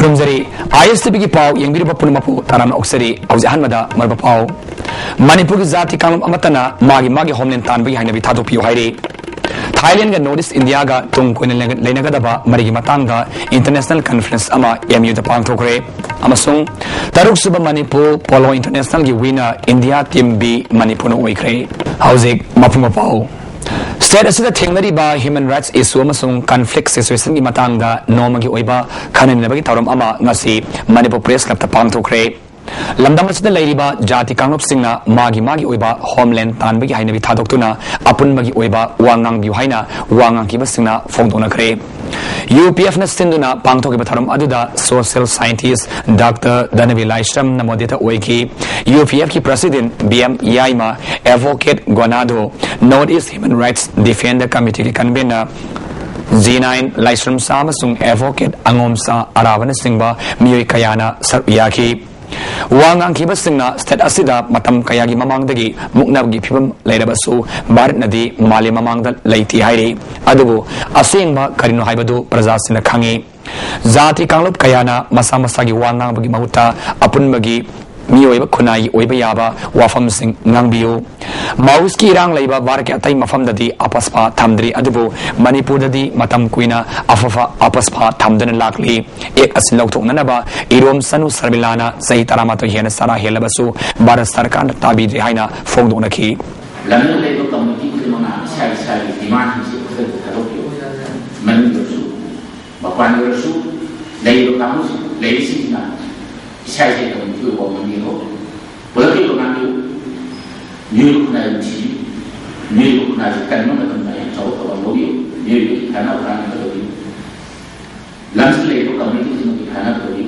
Kurumzari, ISTV ki pau yang biri punumapu taram oksari auzahan mada marba pau. Manipur ki zati kalam amatana magi homeland tan bagi haina bi thadu piu hairi. Thailand ga Nov ISTV India ga tung ko leinaga daba marigi matanga international conference ama MU da pang thokre. Amasung taruk suba Manipur polo international gi winner India team B Manipur no oikre. Hauzik mapuma pau. State asida thengnari ba human rights issue amasung conflict situation gi matangda nomagi oiba khaninabagi tawram ama ngasi Manipur press club ta pangthokre lamdam asida leiriba jati kanglop singna magi oiba homeland tanbagi hainabi thadoktuna apunmagi oiba wangang bi haina wangang ki basingna phongdona kre UPF na stinduna pangthoki batharam aduda social scientist Dr. Danavi Laishram namodeta oiki UPF ki president BM Yaima advocate Gonado Northeast Human Rights Defender Committee ki convener Z9 Laishram Samasung advocate Angomsa Aravana Singba Miyoi Kayana Saruyaki Wangang kibasingna state asida matam kayagi mamangdagi muknabgi phibam leirabasu bharat nadi mali mamangda leiti hairi adubu asengba karino haibadu prajasina khangi zati kanglop kayana masa masagi wangang bagi mahuta apunbagi miyoiba khunai oiba yaba wafam sing ngangbiu maus ki rang leiba barke atai mafam dadi apaspa thamdri adubu Manipur dadi matam kuina afafa apaspa thamdan lakli ek asin lok thokna ba irom sanu sarbilana sahi tarama to hena sara helabasu bharat sarkar tabi haina phongdona ki lamna leiba committee ku mona sai demand hi se thadokyo manipursu bakwanursu leiba kamus leisina sai se committee ko maniro bolaki ko nanu new na chi new na kan no na ya chau to lo bi new kana kan to bi lamsle ko committee ni kana to bi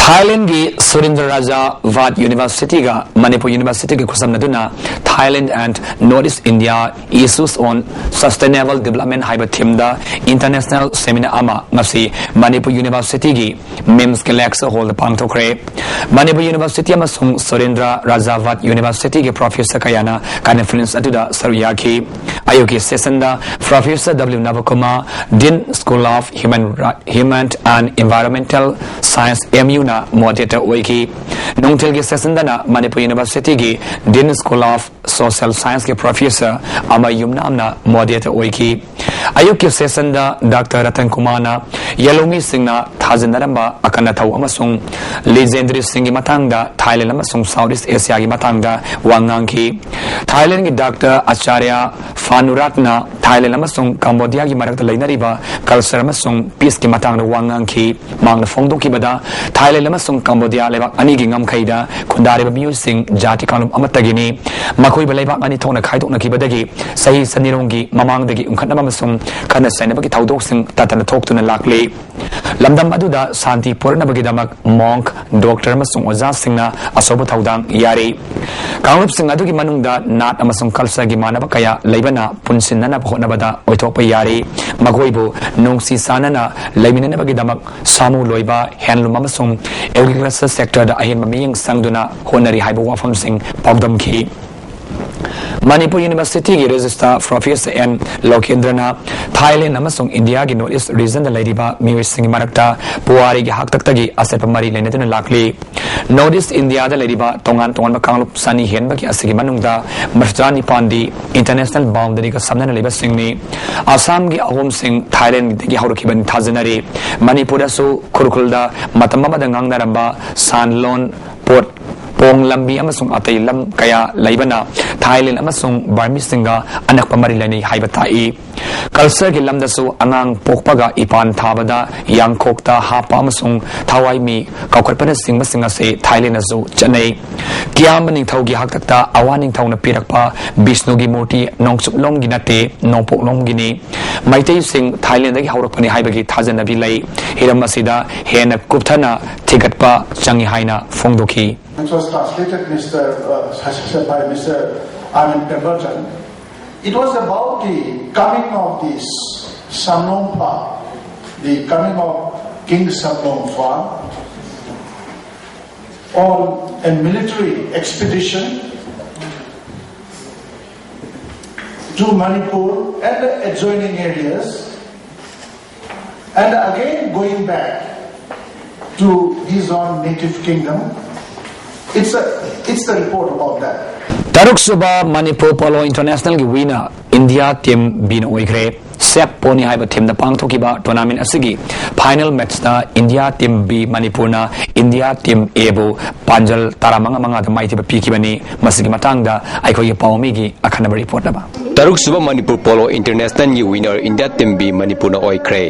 Thailand gi Surindra Raja Vat University ga Manipur University gi khusam naduna Thailand and Northeast India issues on sustainable development haiba theme da international seminar ama ngasi Manipur University gi MEMS ke lecture hall da pangthokre Manipur University amasung Surindra Raja Vat University gi professor kayana conference atuda saruyaki ayoki session da Professor W Navakuma Dean School of Human and Environmental Science MU na moderator oiki nongtel ge session dana Manipur University gi Dean School of Social Science ke professor ama yumna amna moderator oiki ayuk session da Dr. Ratan Kumar na Yalomi Singh na thajanaramba akana thau amasung legendary Singh matangda Thailand amasung Southeast Asia gi matangda wangang ki Thailand gi Dr. Acharya Fanurat na Thailand amasung Cambodia gi marakta leinariba culture amasung peace gi matangda wangang ki mangna phongdok ki bada Thailand amasung Cambodia lebak ani gi ngam khaida khundari ba miu sing jati kanum amatagini makoi ba lebak ani thona khaidokna ki badagi sahi sanironggi mamangdagi unkhatna amasung khana sainabagi thaudok sing tatana thoktuna lakli lamdam aduda santi porna bagi damak monk doctor amasung oza singna asoba thaudang yari kangup sing adugi manungda nat amasung culture gi manaba kaya leibana punsinna photna bada oithokpa yari magoibu nongsi sanana leiminana bagi damak samu loiba handlum amasung agriculture sector da ahin mamiyang sangduna honari haibu wafam sing pawdam ki Manipur University gi register Professor N Lokendrana Thailand amasung India gi Northeast region da leidiba miwi sing marakta puari gi haktaktagi asepa mari lenetuna lakli Northeast India da leidiba tongan ba kanglup sani henba ki asigi manungda marjani pandi international boundary ka samna leiba singni Assam gi ahom sing Thailand gi haurukiban thajanari Manipur da su kurkulda matamma da ngangnaramba sanlon port Pong lambi amasung atay lam kaya laibana Thailand amasung Burmese singa anak pamarilani haibatai culture gi lamda su angang pokpaga ipan thabada yangkhokta hapa amasung thawai mi kaukhatpana singma singa se Thailand asu chanai kiamaning thaugi haktakta awaning thauna pirakpa Vishnu gi murti nongsuplom gi nate nongpoklom gi ni maitei sing Thailand gi haurakpani haibagi thajanabi lai hiramasida hena kupthana thigatpa changi haina phongdoki It was translated by Mr. Armin Pemberton. It was about the coming of the Samnongpa, the coming of King Samnongpa on a military expedition to Manipur and the adjoining areas, and again going back to his own native kingdom. It's the report about that. Taruk Suba Manipur Polo International ki winner India team bin oigre Sep Pony haiba team da pangthokiba tournament asigi final match na India team B Manipur na India team A bu Panjal taramanga manga da maiti ba pikibani masigi matangda aikoi pawmi gi akhanaba report laba Taruk Suba Manipur Polo International ki winner India team B Manipur na oigre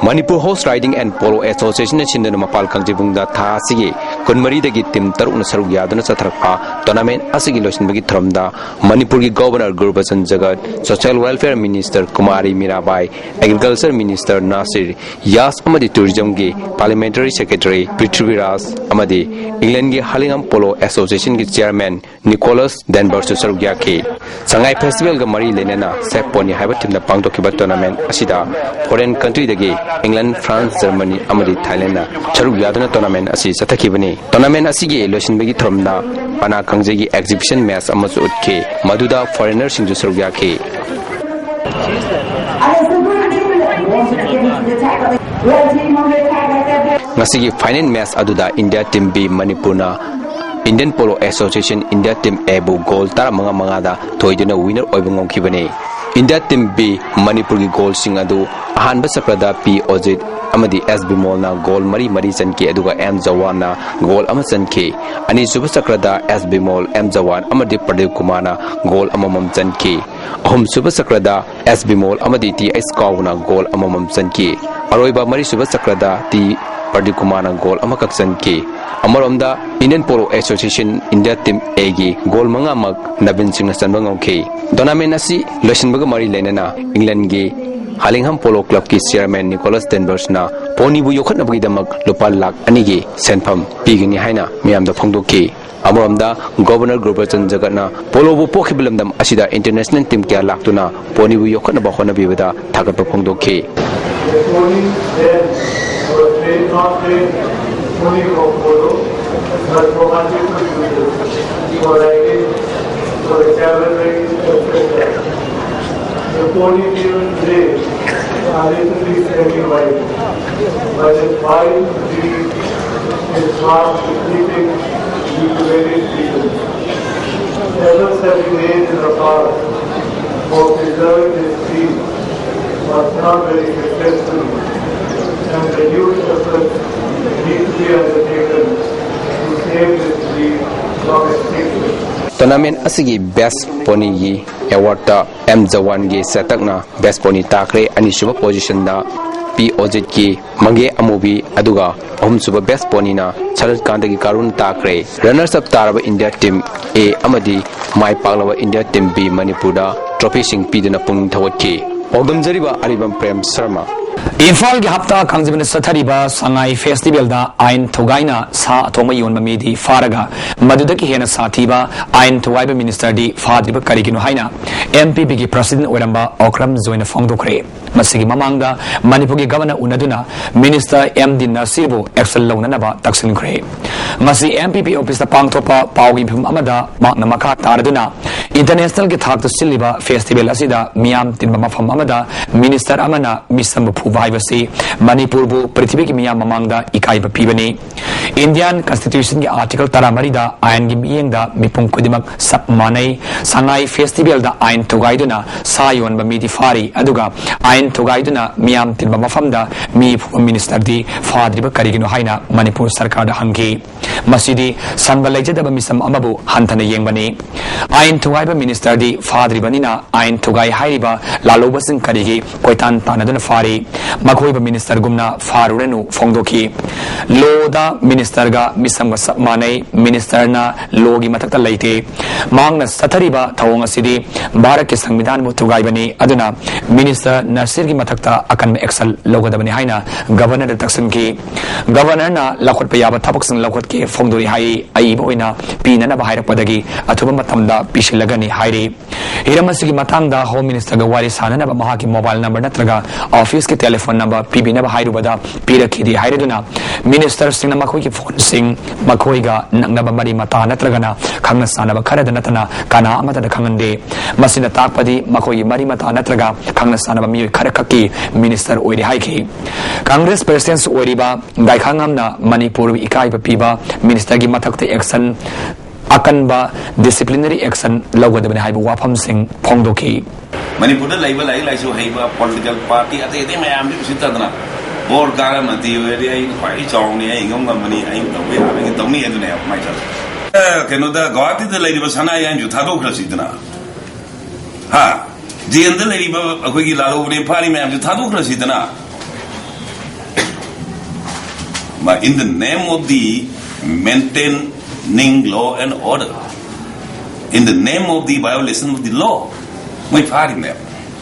Manipur Horse Riding and Polo Association na chindana mapal kangjibungda tha asigi kunmari dagi team taruk na saruk yaduna satharakpa tournament asigi losinbagi thromda Manipur ki governor Gurbachan Jagat social welfare minister Kumari Mirabai agriculture minister Nasir Yas amadi tourism ki parliamentary secretary Prithviraj amadi England ki Halingam Polo Association ki chairman Nicholas Denver saruk yake Sangai festival ga mari lenena Seponi haiba team na pangtokiba tournament asida foreign country dagi England, France, Germany, amadi Thailand na charuk yaduna tournament asi sathakibani tournament asigi losinbagi thromda pana kangjegi exhibition match amasu utke maduda foreigners singju saruk yake ngasigi final match aduda India team B Manipur na Indian Polo Association India team A bu goal tara manga da thoiduna winner oibangong kibani India team B Manipur ki goal sing adu ahanba sakrada P Ojit amadi SB Mall na goal mari chanki aduga M Jawan na goal ama chanki ani suba sakrada SB Mall M Jawan amadi Pradeep Kumar na goal amamam chanki ahum suba sakrada SB Mall amadi T S Kaw na goal amamam chanki aroiba mari suba sakrada T Pradeep Kumar na goal amakak chanki Amaromda Indian Polo Association India Team A gi goal manga mak Nabin Singh na sanbang okay tournament asi losinbaga mari lenana England gi Halingham Polo Club ki chairman Nicholas Denver na poni bu yokhatna bagi damak lupa lakh ani gi senpham pigini haina miyamda phongdoki Amaromda Governor Gurbachan Jagat na polo bu pokhibilamdam asida international team kya laktuna poni bu yokhatna ba khona bibada thagatpa phongdoki Only for polo, but for market users, for riding, for travel race, etc. The pony given today are recently certified, but the file is fast sleeping due to various reasons. Efforts have been made in the past for preserving this breed, but not very successful, and the youth efforts need to be undertaken to save this breed from extinction. Tournament asigi best pony gi award ta M Jawan gi satakna best pony takre ani suba position da P Ojit ki mange amubi aduga ahum suba best pony na Sharat Kanta gi karun takre runners up taraba India team A amadi mai paglaba India team B Manipur da trophy sing pidana pung thawatki ogam jariba aribam Prem Sharma Infal ki hapta kangjibane sathariba sangai festival da ain thogaina sa thoma yon mamidi faraga maduda ki hena sathiba ain thogaiba minister di fadriba karigino haina MPP ki president oramba okram joina phongdokre masigi mamangda Manipur ki governor unaduna minister MD Nasirbu excel launanaba taksinkhre ngasi MPP office da pangthopa pawgi phum amada makna makha taraduna international ki thak to siliba festival asida miam tinba mafam amada minister amana misam Vivasi Manipur bu Prithvi ki miyam mamangda ikai ba pibani Indian Constitution ki article taramarida ain gi miyengda mipung kudimak sap manai sangai festival da ain thogaiduna sayon ba midi fari aduga ain thogaiduna miyam tinba mafamda mi minister di fadri ba karigino haina Manipur sarkar da hangi masidi sanbalaije da misam amabu hantana yengbani ain thogaiba minister di fadri banina ain thogai haiba lalobasing karigi koitan tanaduna fari Makoiba minister gumna farurenu phongdoki loda minister ga misam ga manai minister na logi matakta laite mangna sathariba thawong asidi bharat ke sangvidhan bu thugaibani aduna minister Nasir gi matakta akan excel logadabani haina governor taksan ki governor na lakhot payaba thapok sang lakhot ke phongdori hai ai boina pina na bahairak padagi athuba matamda pisilagani hairi hiramasigi matangda home minister ga wari sanana ba mahaki mobile number natraga office ke telephone number PB na bahairu bada pirakidi haireduna minister singna makho की phone Singh मखोइगा नंगनबा मरी मता नत्रगना खंगना सानबा खरद नतना काना अमतदा खंगनदे मसिना ताकपदी मखोइगी मरी मता नत्रगा खंगना सानबा मियोय खरखकी मिनिस्टर ओइरे हाइखि कांग्रेस प्रेसिडेंट ओइरिबा गाइखांगमना मणिपुर इकाइबा पीबा मिनिस्टर की मथकते एक्शन अकनबा डिसिप्लिनरी एक्शन लौगदबने हाइबा वाफम सिंह फोंदोखि मणिपुर लाइव लाइक लाइसु हाइबा पॉलिटिकल पार्टी अते अते मयाम दि सितदना बोर कार मति वेरी आई क्वाइ चाउनी आई ngom mani ai तवे आबे तौनी एदने माइ चल केनोदा गवाती द लाइव सना यान जु थादो खरसिदना हा जेन द लाइव अखोगी लालोबने फारी मयाम जु थादो खरसिदना in the name of the maintaining law and order, in the name of the violation of the law, my party name,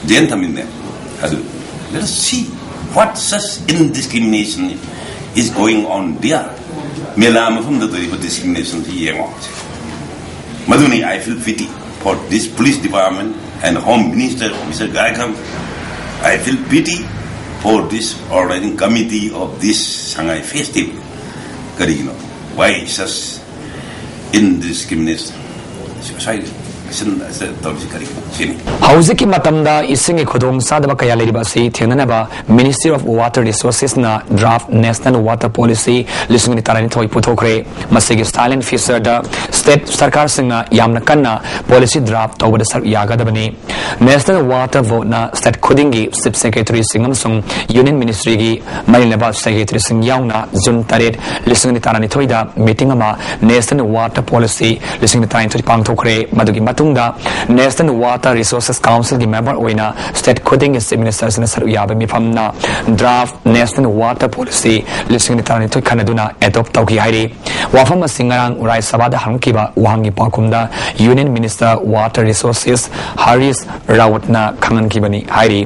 gentlemen name. Let us see what such indiscrimination is going on there. Melam from the discrimination here. Madhuni, I feel pity for this police department and Home Minister, Mr. Gaikam. I feel pity for this organizing committee of this Shanghai festival. Karino, why such indiscrimination? Hauzik matamda ising khodong sadaba kaya leriba si thenanaba Ministry of Water Resources na draft National Water Policy lising ni tarani thoi puthokre masigi silent fisher da state sarkar singna yamna kanna policy draft tawada sar yagadabani National Water Vote na state khudingi chief secretary singam sung Union Ministry gi mailaba secretary sing yauna June 3 lising ni tarani thoi da meeting ama National Water Policy lising ni tarani thoi pangthokre madugi matungda National Water Resources Council की member ओइना state खुदिंग chief minister से सर याबे मिफमना draft National Water Policy लिसिंग नितारनि थोइ खनदुना adopt तौकी हाइरि वाफम सिंगरांग राय सभा दा हंकिबा वांगी पाकुमदा Union Minister Water Resources Haris Rawat na खंगन की बनी हाइरि